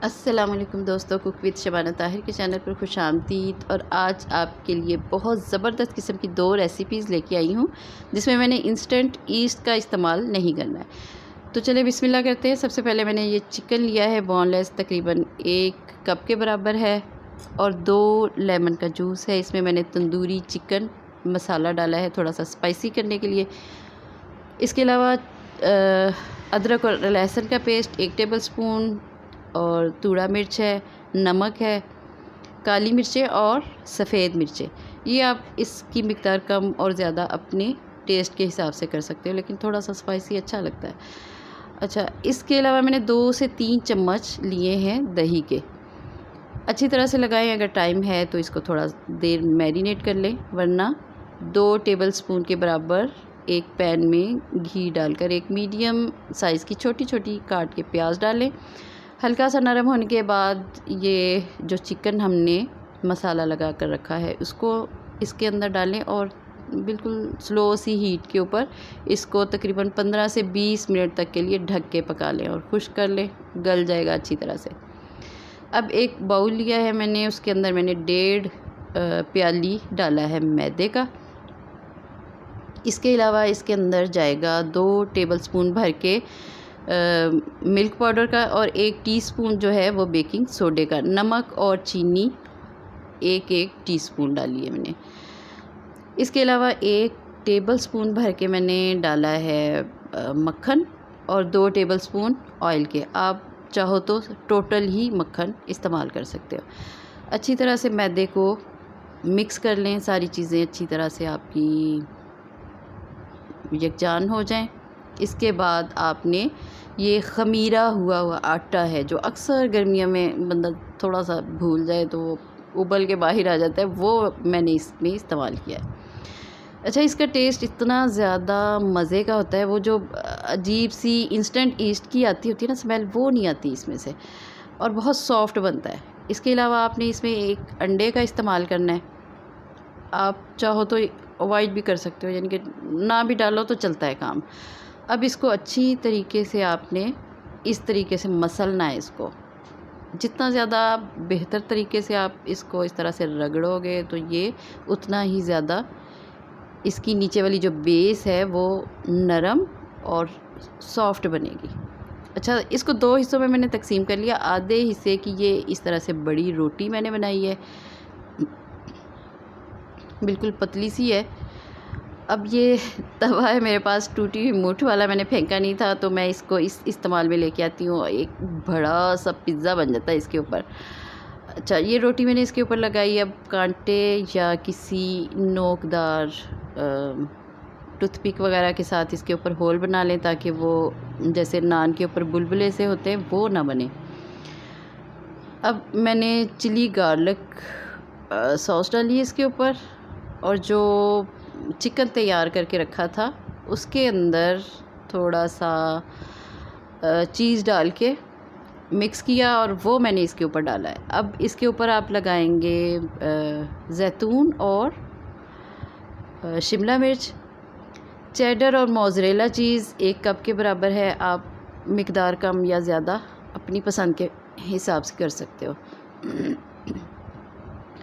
अस्सलाम वालेकुम दोस्तों, कुक विद शबाना ताहिर के चैनल पर खुशामदीद। और आज आपके लिए बहुत ज़बरदस्त किस्म की 2 रेसिपीज़ लेके आई हूँ जिसमें मैंने इंस्टेंट ईस्ट का इस्तेमाल नहीं करना है। तो चलिए बिस्मिल्लाह करते हैं। सबसे पहले मैंने ये चिकन लिया है बोनलेस, तकरीबन 1 कप के बराबर है, और 2 लेमन का जूस है। इसमें मैंने तंदूरी चिकन मसाला डाला है थोड़ा सा स्पाइसी करने के लिए। इसके अलावा अदरक और लहसुन का पेस्ट 1 टेबल स्पून, और तूड़ा मिर्च है, नमक है, काली मिर्चें और सफ़ेद मिर्चें। ये आप इसकी मिक़दार कम और ज़्यादा अपने टेस्ट के हिसाब से कर सकते हो, लेकिन थोड़ा सा स्पाइसी अच्छा लगता है। अच्छा, इसके अलावा मैंने 2 से 3 चम्मच लिए हैं दही के। अच्छी तरह से लगाएं, अगर टाइम है तो इसको थोड़ा देर मैरिनेट कर लें, वरना 2 टेबल स्पून के बराबर एक पैन में घी डालकर एक मीडियम साइज़ की छोटी छोटी काट के प्याज डालें। हल्का सा नरम होने के बाद ये जो चिकन हमने मसाला लगा कर रखा है उसको इसके अंदर डालें, और बिल्कुल स्लो सी हीट के ऊपर इसको तकरीबन 15 से 20 मिनट तक के लिए ढक के पका लें और खुश्क कर लें, गल जाएगा अच्छी तरह से। अब एक बाउल लिया है मैंने, उसके अंदर मैंने 1.5 प्याली डाला है मैदे का। इसके अलावा इसके अंदर जाएगा 2 टेबल स्पून भर के मिल्क पाउडर का, और 1 टीस्पून जो है वो बेकिंग सोडे का। नमक और चीनी 1-1 टीस्पून डाली है मैंने। इसके अलावा 1 टेबल स्पून भर के मैंने डाला है मक्खन, और 2 टेबल स्पून ऑयल के। आप चाहो तो टोटल ही मक्खन इस्तेमाल कर सकते हो। अच्छी तरह से मैदे को मिक्स कर लें, सारी चीज़ें अच्छी तरह से आपकी यकजान हो जाएं। इसके बाद आपने ये ख़मीरा हुआ आटा है, जो अक्सर गर्मियों में बंदा थोड़ा सा भूल जाए तो वो उबल के बाहर आ जाता है, वो मैंने इसमें इस्तेमाल किया है। अच्छा, इसका टेस्ट इतना ज़्यादा मज़े का होता है, वो जो अजीब सी इंस्टेंट ईस्ट की आती होती है ना स्मेल, वो नहीं आती इसमें से, और बहुत सॉफ्ट बनता है। इसके अलावा आपने इसमें 1 अंडे का इस्तेमाल करना है। आप चाहो तो अवॉइड भी कर सकते हो, यानी कि ना भी डालो तो चलता है काम। अब इसको अच्छी तरीके से आपने इस तरीके से मसलना है इसको। जितना ज़्यादा बेहतर तरीके से आप इसको इस तरह से रगड़ोगे तो ये उतना ही ज़्यादा इसकी नीचे वाली जो बेस है वो नरम और सॉफ्ट बनेगी। अच्छा, इसको 2 हिस्सों में मैंने तकसीम कर लिया। आधे हिस्से की ये इस तरह से बड़ी रोटी मैंने बनाई है, बिल्कुल पतली सी है। अब ये तवा है मेरे पास, टूटी हुई मूठ वाला, मैंने फेंका नहीं था, तो मैं इसको इस इस्तेमाल में लेके आती हूँ। एक बड़ा सा पिज़्ज़ा बन जाता है इसके ऊपर। अच्छा, ये रोटी मैंने इसके ऊपर लगाई। अब कांटे या किसी नोकदार टूथपिक वगैरह के साथ इसके ऊपर होल बना लें, ताकि वो जैसे नान के ऊपर बुलबुले से होते हैं वो ना बने। अब मैंने चिली गार्लिक सॉस डाली है इसके ऊपर, और जो चिकन तैयार करके रखा था उसके अंदर थोड़ा सा चीज़ डाल के मिक्स किया, और वो मैंने इसके ऊपर डाला है। अब इसके ऊपर आप लगाएंगे जैतून और शिमला मिर्च। चेडर और मोज़रेला चीज़ 1 कप के बराबर है। आप मिक़दार कम या ज़्यादा अपनी पसंद के हिसाब से कर सकते हो।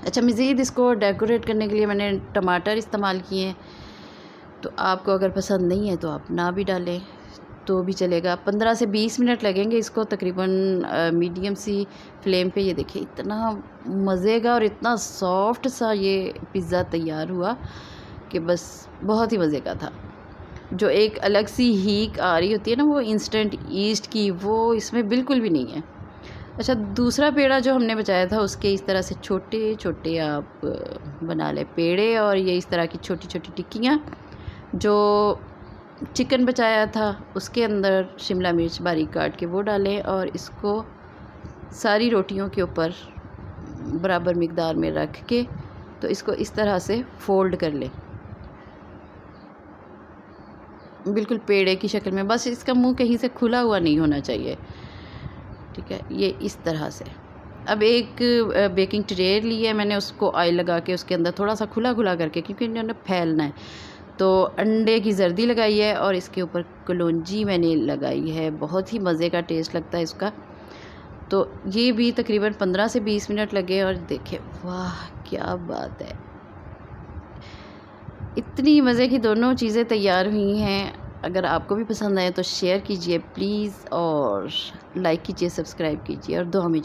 अच्छा, मज़ीद इसको डेकोरेट करने के लिए मैंने टमाटर इस्तेमाल किए हैं, तो आपको अगर पसंद नहीं है तो आप ना भी डालें तो भी चलेगा। 15 से 20 मिनट लगेंगे इसको तकरीबन मीडियम सी फ्लेम पे। ये देखिए इतना मज़े का और इतना सॉफ्ट सा ये पिज़्ज़ा तैयार हुआ कि बस बहुत ही मज़े का था। जो एक अलग सी हीक आ रही होती है ना वो इंस्टेंट ईस्ट की, वो इसमें बिल्कुल भी नहीं है। अच्छा, दूसरा पेड़ा जो हमने बचाया था उसके इस तरह से छोटे छोटे आप बना लें पेड़े, और ये इस तरह की छोटी छोटी टिक्कियाँ। जो चिकन बचाया था उसके अंदर शिमला मिर्च बारीक काट के वो डालें, और इसको सारी रोटियों के ऊपर बराबर मिक़दार में रख के तो इसको इस तरह से फ़ोल्ड कर लें, बिल्कुल पेड़े की शक्ल में। बस इसका मुंह कहीं से खुला हुआ नहीं होना चाहिए, ठीक है, ये इस तरह से। अब एक बेकिंग ट्रे ली है मैंने, उसको ऑयल लगा के उसके अंदर थोड़ा सा खुला खुला करके, क्योंकि इन्होंने फैलना है, तो अंडे की जर्दी लगाई है, और इसके ऊपर कलौंजी मैंने लगाई है। बहुत ही मज़े का टेस्ट लगता है इसका। तो ये भी तकरीबन 15 से 20 मिनट लगे और देखें वाह क्या बात है, इतनी मज़े की दोनों चीज़ें तैयार हुई हैं। अगर आपको भी पसंद आए तो शेयर कीजिए प्लीज़, और लाइक कीजिए, सब्सक्राइब कीजिए और दुआ में